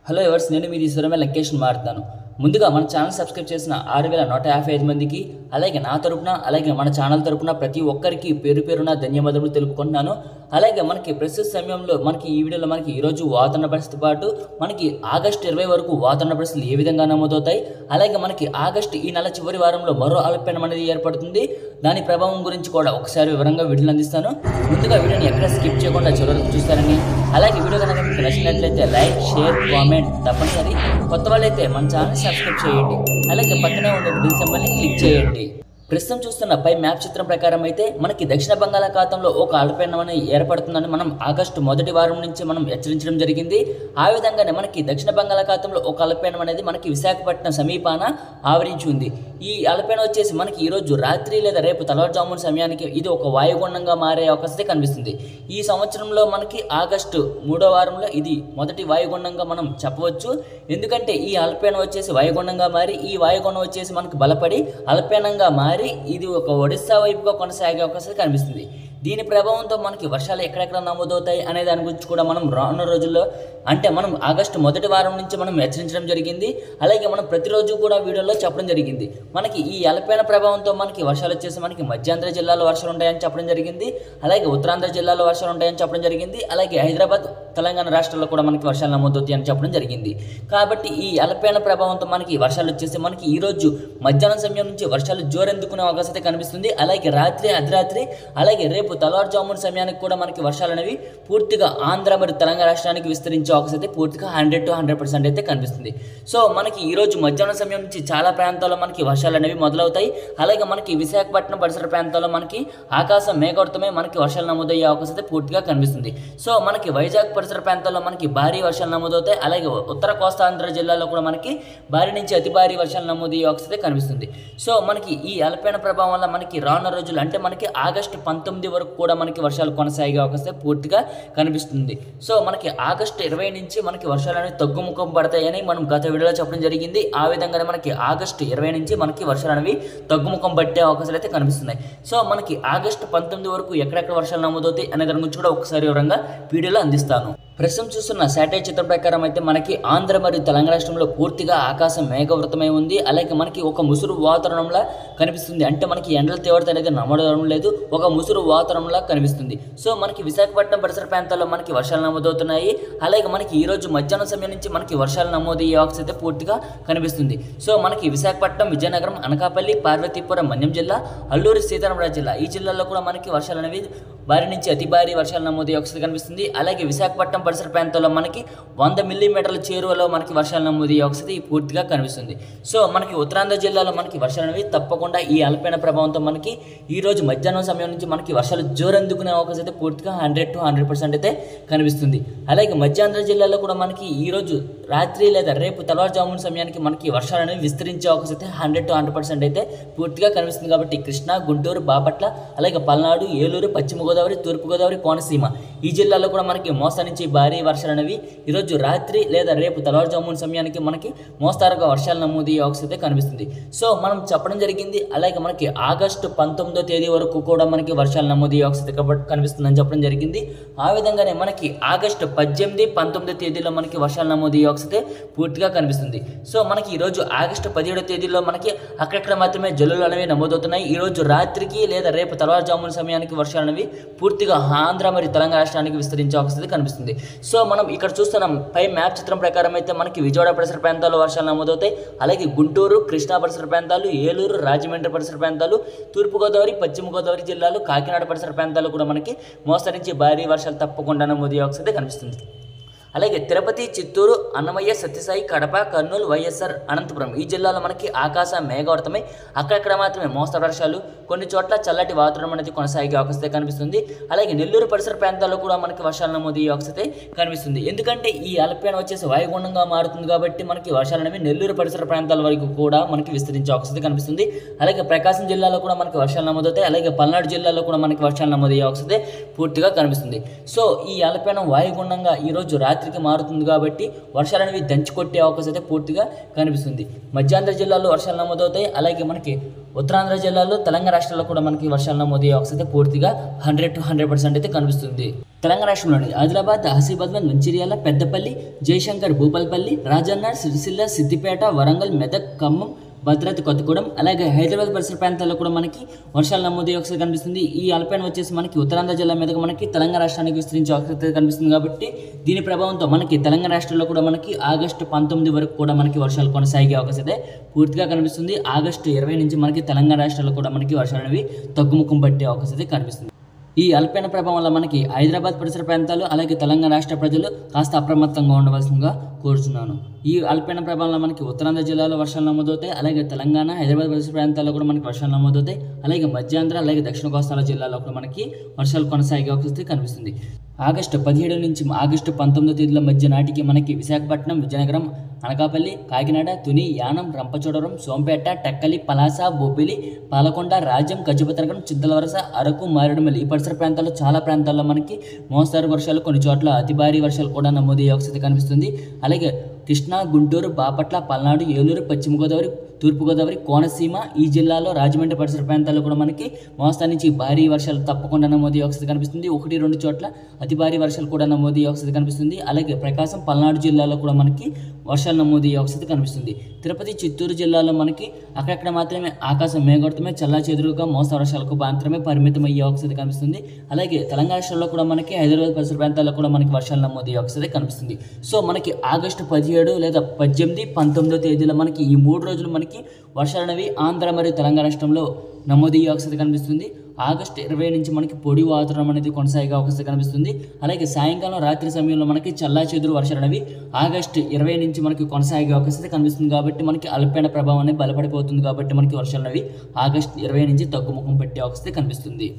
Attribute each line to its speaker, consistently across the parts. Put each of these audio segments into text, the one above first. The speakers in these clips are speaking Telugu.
Speaker 1: హలో ఎవర్స్, నేను మీ ఈశ్వరమే లొకేషన్ మారుతాను. ముందుగా మన ఛానల్ సబ్స్క్రైబ్ చేసిన 6155 మందికి, అలాగే నా తరపున, అలాగే మన ఛానల్ తరపున ప్రతి ఒక్కరికి పేరు పేరున ధన్యవాదాలు తెలుపుకుంటున్నాను. అలాగే మనకి ప్రస్తుత సమయంలో మనకి ఈ వీడియోలో మనకి ఈరోజు వాతావరణ పరిస్థితితో పాటు మనకి ఆగస్టు 20 వరకు వాతావరణ పరిస్థితులు ఏ విధంగా నమోదవుతాయి, అలాగే మనకి ఆగస్టు ఈ నెల చివరి వారంలో మరో అల్పపీడనం అనేది ఏర్పడుతుంది. దాని ప్రభావం గురించి కూడా ఒకసారి వివరంగా వీడియోలు అందిస్తాను. ముందుగా వీడియోని ఎక్కడ స్కిప్ చేయకుండా చివరికి చూస్తారని, అలాగే వీడియో కనుక మీకు నచ్చినట్లయితే లైక్, షేర్, కామెంట్ తప్పనిసరి. కొత్త వాళ్ళైతే మన ఛానల్ సబ్స్క్రైబ్ చేయండి, అలాగే పక్కనే ఉండే బెల్ సింబల్ని క్లిక్ చేయండి. ప్రస్తుతం చూస్తున్న పై మ్యాప్ చిత్రం ప్రకారం అయితే మనకి దక్షిణ బంగాళాఖాతంలో ఒక అల్పపీడనం అనేది ఏర్పడుతుందని మనం ఆగస్టు మొదటి వారం నుంచి మనం హెచ్చరించడం జరిగింది. ఆ విధంగానే మనకి దక్షిణ బంగాళాఖాతంలో ఒక అల్పపీడనం అనేది మనకి విశాఖపట్నం సమీపాన ఆవరించి ఉంది. ఈ అల్పపీడనం వచ్చేసి మనకి ఈరోజు రాత్రి లేదా రేపు తెల్లవారుజామున సమయానికి ఇది ఒక వాయుగుండంగా మారే అవకాశం కనిపిస్తుంది. ఈ సంవత్సరంలో మనకి ఆగస్టు 3వ వారంలో ఇది మొదటి వాయుగుండంగా మనం చెప్పవచ్చు. ఎందుకంటే ఈ అల్పపీడనం వచ్చేసి వాయుగుండంగా మారి, ఈ వాయుగుండం వచ్చేసి మనకి బలపడి అల్పపీడనంగా మారి ఇది ఒక ఒడిస్సా వైపుగా కొనసాగే అవకాశం కనిపిస్తుంది. దీని ప్రభావంతో మనకి వర్షాలు ఎక్కడెక్కడ నమోదవుతాయి అనే దాని గురించి కూడా మనం రానున్న రోజుల్లో, అంటే మనం ఆగస్టు మొదటి వారం నుంచి మనం హెచ్చరించడం జరిగింది. అలాగే మనం ప్రతిరోజు కూడా వీడియోలో చెప్పడం జరిగింది. మనకి ఈ అల్పపీడన ప్రభావంతో మనకి వర్షాలు వచ్చేసి మనకి మధ్యాంధ్ర జిల్లాలో వర్షాలు ఉంటాయని చెప్పడం జరిగింది, అలాగే ఉత్తరాంధ్ర జిల్లాలో వర్షాలు ఉంటాయని చెప్పడం జరిగింది, అలాగే హైదరాబాద్, తెలంగాణ రాష్ట్రాల్లో కూడా మనకి వర్షాలు నమోదవుతాయి అని చెప్పడం జరిగింది. కాబట్టి ఈ అల్పపీడన ప్రభావంతో మనకి వర్షాలు వచ్చేసి మనకి ఈరోజు మధ్యాహ్నం సమయం నుంచి వర్షాలు జోరెందుకునే అవకాశం అయితే కనిపిస్తుంది. అలాగే రాత్రి, అర్ధరాత్రి, అలాగే రేపు తెల్లవారుజామున సమయానికి కూడా మనకి వర్షాలు అనేవి పూర్తిగా ఆంధ్ర మరియు తెలంగాణ రాష్ట్రానికి విస్తరించే అవకాశం అయితే పూర్తిగా 100 to 100% అయితే కనిపిస్తుంది. సో మనకి ఈరోజు మధ్యాహ్నం సమయం నుంచి చాలా ప్రాంతాల్లో మనకి వర్షాలు అనేవి మొదలవుతాయి. అలాగే మనకి విశాఖపట్నం పరిసర ప్రాంతాల్లో మనకి ఆకాశం మేఘావృతమై మనకి వర్షాలు నమోదయ్యే అవకాశం అయితే పూర్తిగా కనిపిస్తుంది. సో మనకి వైజాగ్ పరిసర ప్రాంతాల్లో మనకి భారీ వర్షాలు నమోదవుతాయి. అలాగే ఉత్తర కోస్తాంధ్ర జిల్లాలో కూడా మనకి భారీ నుంచి అతి భారీ వర్షాలు నమోదయ్యే అవకాశం అయితే కనిపిస్తుంది. సో మనకి ఈ అల్పపీడన ప్రభావం వల్ల మనకి రానున్న రోజులు, అంటే మనకి ఆగస్టు 19 వరకు కూడా మనకి వర్షాలు కొనసాగే అవకాశం పూర్తిగా కనిపిస్తుంది. సో మనకి ఆగస్టు 20 నుంచి మనకి వర్షాలు అనేవి తగ్గుముఖం పడతాయని మనం గత వీడియోలో చెప్పడం జరిగింది. ఆ విధంగానే మనకి ఆగస్టు 20 నుంచి మనకి వర్షాలు అనేవి తగ్గుముఖం పట్టే అవకాశాలు అయితే కనిపిస్తున్నాయి. సో మనకి ఆగస్టు 19 వరకు ఎక్కడెక్కడ వర్షాలు నమోదవుతాయి అనే దాని గురించి కూడా ఒకసారి వివరంగా వీడియోలో అందిస్తాను. ప్రస్తుతం చూస్తున్న శాటిలైట్ చిత్రం ప్రకారం అయితే మనకి ఆంధ్ర మరియు తెలంగాణ రాష్ట్రంలో పూర్తిగా ఆకాశం మేఘవృతమై ఉంది. అలాగే మనకి ఒక ముసురు వాతావరణంలా కనిపిస్తుంది. అంటే మనకి ఎండల తీవ్రత అనేది నమోదవడం లేదు, ఒక ముసురు వాతావరణంలా కనిపిస్తుంది. సో మనకి విశాఖపట్నం పరిసర ప్రాంతాల్లో మనకి వర్షాలు నమోదవుతున్నాయి. అలాగే మనకి ఈ రోజు మధ్యాహ్నం సమయం నుంచి మనకి వర్షాలు నమోదయ్యే అవకాశం అయితే పూర్తిగా కనిపిస్తుంది. సో మనకి విశాఖపట్నం, విజయనగరం, అనకాపల్లి, పార్వతీపురం, మన్యం జిల్లా, అల్లూరి సీతారామరాజు జిల్లా, ఈ జిల్లాల్లో కూడా మనకి వర్షాలు అనేవి భారీ నుంచి అతి భారీ వర్షాలు నమోదయ్యే అవకాశం కనిపిస్తుంది. అలాగే విశాఖపట్నం పరిసర ప్రాంతాల్లో మనకి 100 మిల్లీమీటర్ల చేరువలో మనకి వర్షాలు నమోదయ్యే అవకాశం పూర్తిగా కనిపిస్తుంది. సో మనకి ఉత్తరాంధ్ర జిల్లాలో మనకి వర్షాలు అనేవి తప్పకుండా ఈ అల్పపీడన ప్రభావంతో మనకి ఈ రోజు మధ్యాహ్నం సమయం నుంచి మనకి వర్షాలు జోరందుకునే అవకాశం అయితే పూర్తిగా 100 to 100% అయితే కనిపిస్తుంది. అలాగే మధ్యాంధ్ర జిల్లాలో కూడా మనకి ఈ రోజు రాత్రి లేదా రేపు తెల్లవారుజామున సమయానికి మనకి వర్షాలు అనేవి విస్తరించే అవకాశం అయితే 100 to 100% అయితే పూర్తిగా కనిపిస్తుంది. కాబట్టి కృష్ణా, గుంటూరు, బాపట్ల, అలాగే పల్నాడు, ఏలూరు, పశ్చిమ గోదావరి, తూర్పుగోదావరి, కోనసీమ, ఈ జిల్లాలో కూడా మనకి మోస్తరు నుంచి భారీ వర్షాలు అనేవి ఈరోజు రాత్రి లేదా రేపు తెల్లవారుజామున సమయానికి మనకి మోస్తారుగా వర్షాలు నమోదయ్యే అవకాశం అయితే కనిపిస్తుంది. సో మనం చెప్పడం జరిగింది. అలాగే మనకి ఆగస్టు 19వ తేదీ వరకు కూడా మనకి వర్షాలు నమోదయ్యే అవకాశం కనిపిస్తుందని చెప్పడం జరిగింది. ఆ విధంగానే మనకి ఆగస్టు 18, 19 తేదీలో మనకి వర్షాలు నమోదయ్యే అవకాశం పూర్తిగా కనిపిస్తుంది. సో మనకి ఈరోజు ఆగస్టు 17వ తేదీలో మనకి అక్కడక్కడ మాత్రమే జల్లులు అనేవి నమోదవుతున్నాయి. ఈరోజు రాత్రికి లేదా రేపు తెల్లవారుజామున సమయానికి వర్షాలు అనేవి పూర్తిగా ఆంధ్ర మరియు తెలంగాణ రాష్ట్రానికి విస్తరించే అవకాశం కనిపిస్తుంది. సో మనం ఇక్కడ చూస్తున్నాం పై మ్యాప్ చిత్రం ప్రకారం అయితే మనకి విజయవాడ పరిసర ప్రాంతాల్లో వర్షాలు నమోదవుతాయి. అలాగే గుంటూరు, కృష్ణా పరిసర ప్రాంతాలు, ఏలూరు, రాజమండ్రి పరిసర ప్రాంతాలు, తూర్పుగోదావరి, పశ్చిమ గోదావరి జిల్లాలు, కాకినాడ పరిసర ప్రాంతాలు కూడా మనకి మోస్తరు నుంచి భారీ వర్షాలు తప్పకుండా నమోదయ్యే అవకాశం కనిపిస్తుంది. అలాగే తిరుపతి, చిత్తూరు, అన్నమయ్య, సత్యసాయి, కడప, కర్నూలు, వైఎస్ఆర్, అనంతపురం, ఈ జిల్లాలో మనకి ఆకాశం మేఘావృతమై అక్కడక్కడ మాత్రమే మోస్తరు వర్షాలు, కొన్ని చోట్ల చల్లటి వాతావరణం అనేది కొనసాగే అవకాశం కనిపిస్తుంది. అలాగే నెల్లూరు పరిసర ప్రాంతాల్లో కూడా మనకి వర్షాలు నమోదయ్యే అవకాశం కనిపిస్తుంది. ఎందుకంటే ఈ అల్పపీడనం వచ్చేసి వాయుగుండంగా మారుతుంది కాబట్టి మనకి వర్షాలు అనేవి నెల్లూరు పరిసర ప్రాంతాల వరకు కూడా మనకి విస్తరించే అవకాశం కనిపిస్తుంది. అలాగే ప్రకాశం జిల్లాలో కూడా మనకి వర్షాలు నమోదవుతాయి. అలాగే పల్నాడు జిల్లాలో కూడా మనకి వర్షాలు నమోదయ్యే అవకాశం పూర్తిగా కనిపిస్తుంది. సో ఈ అల్పపీడనం వాయుగుండంగా ఈ రోజు రాత్రి రాత్రికి మారుతుంది కాబట్టి వర్షాలు అనేవి దంచి కొట్టే అవకాశం అయితే పూర్తిగా కనిపిస్తుంది. మధ్యాంధ్ర జిల్లాలో వర్షాలు నమోదవుతాయి. అలాగే మనకి ఉత్తరాంధ్ర జిల్లాలో తెలంగాణ రాష్ట్రాల్లో కూడా మనకి వర్షాలు నమోదయ్యే అవకాశం అయితే పూర్తిగా 100 to 100% అయితే కనిపిస్తుంది. తెలంగాణ రాష్ట్రంలోని ఆదిలాబాద్, ఆసిఫాబాద్, మంచిర్యాల, పెద్దపల్లి, జయశంకర్, భూపాలపల్లి, రాజన్న, సిరిసిల్ల, సిద్దిపేట, వరంగల్, మెదక్, ఖమ్మం, భద్రాద్రి కొత్తగూడెం అలాగే హైదరాబాద్ పరిసర ప్రాంతాల్లో కూడా మనకి వర్షాలు నమోదయ్యే అవకాశం కనిపిస్తుంది. ఈ అల్పైన వచ్చేసి మనకి ఉత్తరాంధ్ర జిల్లా మీదగా మనకి తెలంగాణ రాష్ట్రానికి విస్తరించే అవకాశం కనిపిస్తుంది. కాబట్టి దీని ప్రభావంతో మనకి తెలంగాణ రాష్ట్రంలో కూడా మనకి ఆగస్టు 19 వరకు కూడా మనకి వర్షాలు కొనసాగే అవకాశం అయితే పూర్తిగా కనిపిస్తుంది. ఆగస్టు 20 నుంచి మనకి తెలంగాణ రాష్ట్రాల్లో కూడా మనకి వర్షాలు అనేవి తగ్గుముఖం పట్టే అవకాశం అయితే కనిపిస్తుంది. ఈ అల్పైన ప్రభావం వల్ల మనకి హైదరాబాద్ పరిసర ప్రాంతాలు అలాగే తెలంగాణ రాష్ట్ర ప్రజలు కాస్త అప్రమత్తంగా ఉండవలసిందిగా కోరుచున్నాను. ఈ అల్పైన ప్రభావం వల్ల మనకి ఉత్తరాంధ్ర జిల్లాలో వర్షాలు నమోదవుతాయి. అలాగే తెలంగాణ, హైదరాబాద్ పరిసర ప్రాంతాల్లో కూడా మనకి వర్షాలు నమోదవుతాయి. అలాగే మధ్యాంధ్ర అలాగే దక్షిణ కోస్తాల జిల్లాలో కూడా మనకి వర్షాలు కొనసాగే అవకాశం కనిపిస్తుంది. ఆగస్టు 17 నుంచి ఆగస్టు 19 తేదీల మధ్య నాటికి మనకి విశాఖపట్నం, విజయనగరం, అనకాపల్లి, కాకినాడ, తుని, యానం, రంపచోడవరం, సోంపేట, టెక్కలి, పలాస, బొబ్బిలి, పాలకొండ, రాజ్యం, గజపతినగరం, చింతలవరస, అరకు, మారేడుమల్లి ఈ పరిసర ప్రాంతాల్లో చాలా ప్రాంతాల్లో మనకి మోస్తరు వర్షాలు, కొన్ని చోట్ల అతి భారీ వర్షాలు కూడా నమోదయ్యే అవకాశం కనిపిస్తుంది. అలాగే కృష్ణా, గుంటూరు, బాపట్ల, పల్నాడు, ఏలూరు, పశ్చిమ గోదావరి, తూర్పుగోదావరి, కోనసీమ ఈ జిల్లాలో రాజమండ్రి పరిసర ప్రాంతాల్లో కూడా మనకి మోస్తరు నుంచి భారీ వర్షాలు తప్పకుండా నమోదయ్యే అవకాశం కనిపిస్తుంది. 1-2 చోట్ల అతి భారీ వర్షాలు కూడా నమోదయ్యే అవకాశం కనిపిస్తుంది. అలాగే ప్రకాశం, పల్నాడు జిల్లాలో కూడా మనకి వర్షాలు నమోదయ్యే అవకాశం కనిపిస్తుంది. తిరుపతి, చిత్తూరు జిల్లాలో మనకి అక్కడక్కడ మాత్రమే ఆకాశం మేఘావృతమై చల్లాచెదురుగా మోస్తరు వర్షాలకు మాత్రమే పరిమితం అయ్యే అవకాశం కనిపిస్తుంది. అలాగే తెలంగాణ రాష్ట్రంలో కూడా మనకి హైదరాబాద్ పరిసర ప్రాంతాల్లో కూడా మనకి వర్షాలు నమోదయ్యే అవకాశం కనిపిస్తుంది. సో మనకి ఆగస్టు 17 లేదా 18, 19 తేదీల మనకి ఈ 3 రోజులు మనకి వర్షాలు అనేవి ఆంధ్ర మరియు తెలంగాణ రాష్ట్రంలో నమోదయ్యే అవకాశం కనిపిస్తుంది. ఆగస్టు 20 నుంచి మనకి పొడి వాతావరణం అనేది కొనసాగే అవకాశం కనిపిస్తుంది. అలాగే సాయంకాలం, రాత్రి సమయంలో మనకి చల్లాచెదురు వర్షాలు అనేవి ఆగస్టు 20 నుంచి మనకి కొనసాగే అవకాశం కనిపిస్తుంది. కాబట్టి మనకి అల్పైన ప్రభావం అనేది బలపడిపోతుంది. కాబట్టి మనకి వర్షాలు అనేవి ఆగస్టు 20 నుంచి తగ్గుముఖం పట్టే అవకాశం కనిపిస్తుంది.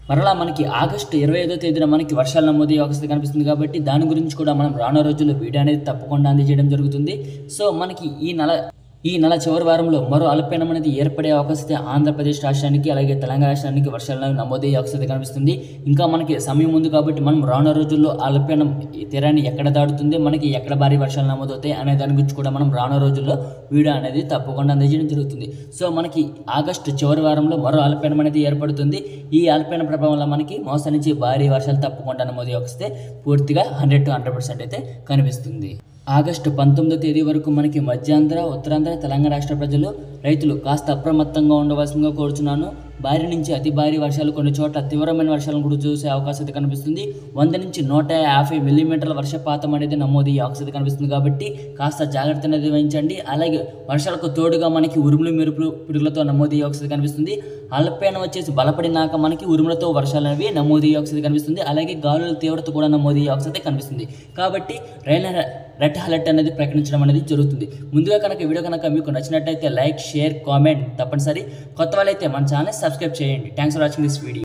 Speaker 1: మరలా మనకి ఆగస్టు 25వ తేదీన మనకి వర్షాలు నమోదయ్యే అవకాశం కనిపిస్తుంది. కాబట్టి దాని గురించి కూడా మనం రానున్న రోజుల్లో వీడియో అనేది తప్పకుండా అందజేయడం జరుగుతుంది. సో మనకి ఈ నెల చివరి వారంలో మరో అల్పపీడనం అనేది ఏర్పడే అవకాశం ఆంధ్రప్రదేశ్ రాష్ట్రానికి అలాగే తెలంగాణ రాష్ట్రానికి వర్షాలు నమోదయ్యే అవకాశం కనిపిస్తుంది. ఇంకా మనకి సమయం ఉంది కాబట్టి మనం రానున్న రోజుల్లో అల్పపీడనం తీరాన్ని ఎక్కడ దాటుతుంది, మనకి ఎక్కడ భారీ వర్షాలు నమోదవుతాయి అనే దాని గురించి కూడా మనం రానున్న రోజుల్లో వీడియో అనేది తప్పకుండా అందజేయడం జరుగుతుంది. సో మనకి ఆగస్టు చివరి వారంలో మరో అల్పపీడనం అనేది ఏర్పడుతుంది. ఈ అల్పపీడనం ప్రభావం వల్ల మనకి మోస్తరు నుంచి భారీ వర్షాలు తప్పకుండా నమోదయ్యే అవకాశం పూర్తిగా 100 to 100% అయితే కనిపిస్తుంది. ఆగస్టు 19వ తేదీ వరకు మనకి మధ్యాంధ్ర, ఉత్తరాంధ్ర, తెలంగాణ రాష్ట్ర ప్రజలు, రైతులు కాస్త అప్రమత్తంగా ఉండవలసిందిగా కోరుచున్నాను. భారీ నుంచి అతి భారీ వర్షాలు, కొన్ని చోట్ల తీవ్రమైన వర్షాలను కూడా చూసే అవకాశం అయితే కనిపిస్తుంది. 100 నుంచి 150 మిల్లీమీటర్ల వర్షపాతం అనేది నమోదయ్యే అవకాశం కనిపిస్తుంది. కాబట్టి కాస్త జాగ్రత్త అనేది వహించండి. అలాగే వర్షాలకు తోడుగా మనకి ఉరుములు, మెరుపులు, పిడుగులతో నమోదయ్యే అవకాశం కనిపిస్తుంది. అల్పపీడనం వచ్చేసి బలపడినాక మనకి ఉరుములతో వర్షాలు అనేవి నమోదయ్యే అవకాశం కనిపిస్తుంది. అలాగే గాలుల తీవ్రత కూడా నమోదయ్యే అవకాశం కనిపిస్తుంది. కాబట్టి రెడ్ అలర్ట్ అనేది ప్రకటించడం అనేది జరుగుతుంది. ముందుగా కనుక వీడియో కనుక మీకు నచ్చినట్టయితే లైక్, షేర్, కామెంట్ తప్పనిసరి. కొత్త వాళ్ళైతే మన ఛానల్ సబ్స్క్రైబ్ చేయండి. Thanks for watching this video.